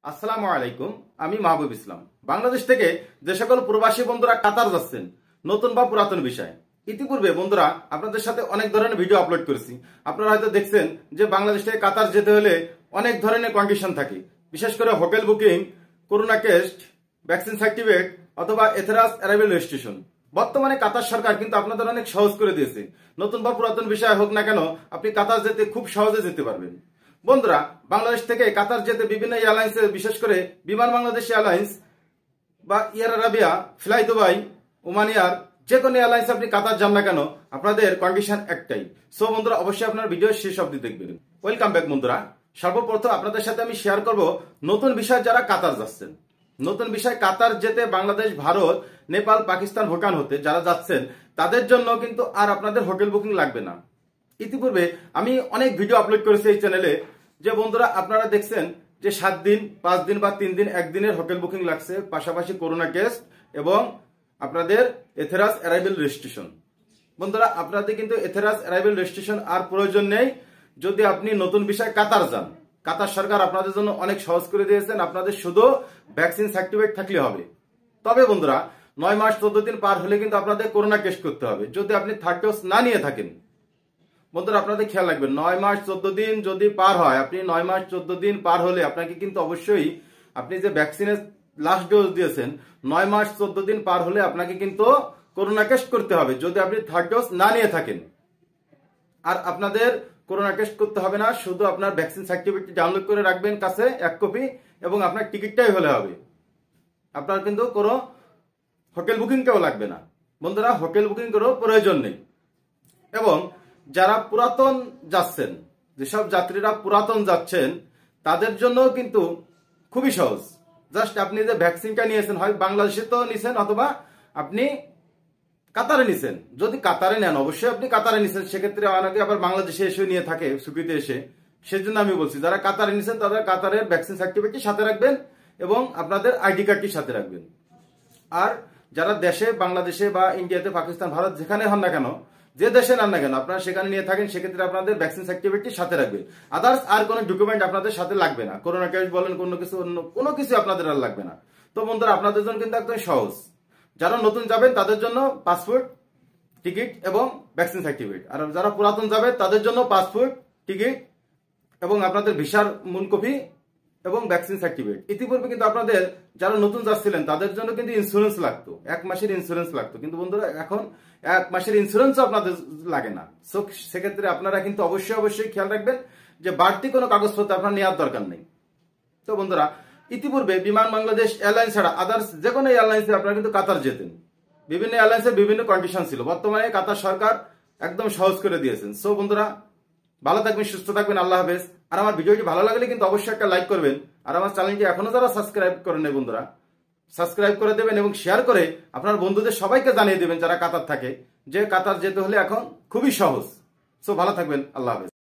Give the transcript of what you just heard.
আসসালামু আলাইকুম। আমি মাহবুব ইসলাম। বাংলাদেশ থেকে যে সকল প্রবাসী বন্ধুরা কাতার যাচ্ছেন, নতুন বা পুরাতন বিষয়, ইতিপূর্বে বন্ধুরা আপনাদের সাথে অনেক ধরনের ভিডিও আপলোড করেছি। আপনারা হয়তো দেখছেন যে বাংলাদেশ থেকে কাতার যেতে হলে অনেক ধরনের কন্ডিশন থাকে, বিশেষ করে hotel booking, corona test, vaccine certificate অথবা এথেরাস অ্যারাইভেল রেজিস্ট্রেশন। বর্তমানে কাতার সরকার কিন্তু আপনাদের অনেক সহজ করে দিয়েছে। নতুন বা পুরাতন বিষয় হোক না কেন, আপনি কাতার যেতে খুব সহজে যেতে পারবেন। বন্ধুরা, বাংলাদেশ থেকে কাতার যেতে বিভিন্ন এয়ারলাইন্সে, বিশেষ করে বিমান বাংলাদেশ এয়ারলাইন্স বা air Arabia, fly Dubai, Oman air, যে কোনো এয়ারলাইন্স আপনি কাতার যান না কেন, আপনাদের কন্ডিশন একটাই। সো বন্ধুরা, অবশ্যই আপনার ভিডিও শেষ অবধি দেখবেন। ওয়েলকাম ব্যাক বন্ধুরা। সর্বপ্রথম আপনাদের সাথে আমি শেয়ার করব নতুন বিষয় যারা কাতার যাচ্ছেন। নতুন বিষয়, কাতার যেতে বাংলাদেশ, ভারত, নেপাল, পাকিস্তান, ভুটান হতে যারা যাচ্ছেন তাদের জন্য কিন্তু আর আপনাদের হোটেল বুকিং লাগবে না। ইতিপূর্বে আমি অনেক ভিডিও আপলোড করেছি এই চ্যানেলে, যে বন্ধুরা আপনারা দেখছেন যে 7 দিন, 5 দিন বা 3 দিন, একদিনের হোটেল বুকিং লাগছে, পাশাপাশি করোনা টেস্ট এবং আপনাদের এথেরাস অ্যারাইভেল রেজিস্ট্রেশন। বন্ধুরা, আপনাদের কিন্তু এথেরাস অ্যারাইভেল রেজিস্ট্রেশন আর প্রয়োজন নেই যদি আপনি নতুন বিষয় কাতার যান। কাতার সরকার আপনাদের জন্য অনেক সহজ করে দিয়েছেন, আপনাদের শুধু ভ্যাকসিন সার্টিফিকেট থাকলে হবে। তবে বন্ধুরা, 9 মাস 14 দিন পার হলে কিন্তু আপনাদের করোনা টেস্ট করতে হবে, যদি আপনি থার্ড ডোজ না নিয়ে থাকেন। বন্ধুরা, আপনাদের খেয়াল রাখবেন, 9 মাস 14 দিন যদি পার হয়, আপনি 9 মাস 14 দিন পার হলে আপনাকে কিন্তু অবশ্যই, আপনি যে ভ্যাকসিনের লাস্ট ডোজ দিয়েছেন, 9 মাস 14 দিন পার হলে আপনাকে কিন্তু করোনা টেস্ট করতে হবে, যদি আপনি থার্ড ডোজ না নিয়ে থাকেন। আর আপনাদের করোনা টেস্ট করতে হবে না, শুধু আপনার ভ্যাকসিন সার্টিফিকেট ডাউনলোড করে রাখবেন কাছে 1 কপি, এবং আপনার টিকিটটাই হলে হবে। আপনার কিন্তু কোনো হোটেল বুকিং কেউ লাগবে না। বন্ধুরা, হোটেল বুকিং করার প্রয়োজন নেই। এবং যারা পুরাতন যাচ্ছেন, যেসব যাত্রীরা পুরাতন যাচ্ছেন, তাদের জন্য কিন্তু খুবই সহজ। জাস্ট আপনি যে ভ্যাকসিনটা নিয়েছেন, হয় বাংলাদেশে তো নিছেন অথবা আপনি কাতারে নিছেন। যদি কাতারে নেন, অবশ্যই আপনি কাতারে নিছেন, সেক্ষেত্রে অনেকে আবার বাংলাদেশে এসে নিয়ে থাকে ছুটিতে এসে। সেজন্য আমি বলছি, যারা কাতারে নিছেন তারা কাতারের ভ্যাকসিন সার্টিফিকেটটি সাথে রাখবেন এবং আপনাদের আইডি কার্ডটি সাথে রাখবেন। আর যারা দেশে, বাংলাদেশে বা ইন্ডিয়াতে, পাকিস্তান, ভারত, যেখানে হন না কেন, যে দেশে নেন না কেন, আপনারা সেখানে নিয়ে থাকেন, সেক্ষেত্রে আপনাদের ভ্যাকসিন সার্টিফিকেটটি সাথে রাখবেন। আদার্স আর কোনো ডকুমেন্ট আপনাদের সাথে লাগবে না। করোনা টেস্ট বলেন, কোনো কিছু, অন্য কোনো কিছু আপনাদের আর লাগবে না। তো বন্ধুরা, আপনাদের জন্য কিন্তু একদম সহজ। যারা নতুন যাবেন তাদের জন্য পাসপোর্ট, টিকিট এবং ভ্যাকসিন সার্টিফিকেট। আর যারা পুরাতন যাবে তাদের জন্য পাসপোর্ট, টিকিট এবং আপনাদের ভিসার মূল কপি এবং ভ্যাকসিন সার্টিফিকেট। ইতিপূর্বে কিন্তু আপনাদের যারা নতুন যাচ্ছিলেন তাদের জন্য কিন্তু ইন্স্যুরেন্স লাগতো, 1 মাসের ইন্স্যুরেন্স লাগতো। কিন্তু বন্ধুরা, এখন 1 মাসের ইন্স্যুরেন্সও আপনাদের লাগে না। সো সেক্ষেত্রে আপনারা কিন্তু অবশ্যই খেয়াল রাখবেন যে বাড়তি কোনো কাগজপত্র আপনার নেওয়ার দরকার নেই। তো বন্ধুরা, ইতিপূর্বে বিমান বাংলাদেশ এয়ারলাইন্স ছাড়া আদার্স যে কোনো এয়ারলাইন্সে আপনারা কিন্তু কাতার যেতেন। বিভিন্ন এয়ারলাইন্সের বিভিন্ন কন্ডিশন ছিল, বর্তমানে কাতার সরকার একদম সহজ করে দিয়েছেন। সো বন্ধুরা, ভালো থাকবেন, সুস্থ থাকবেন, আল্লাহ হাফেজ। আর আমার ভিডিওটি ভালো লাগলে কিন্তু অবশ্যই একটা লাইক করবেন। আর আমার চ্যানেলটি এখনো যারা সাবস্ক্রাইব করেন নাই বন্ধুরা, সাবস্ক্রাইব করে দেবেন এবং শেয়ার করে আপনার বন্ধুদের সবাইকে জানিয়ে দেবেন যারা কাতার থাকে, যে কাতার যেতে হলে এখন খুবই সহজ। সো ভালো থাকবেন, আল্লাহ হাফেজ।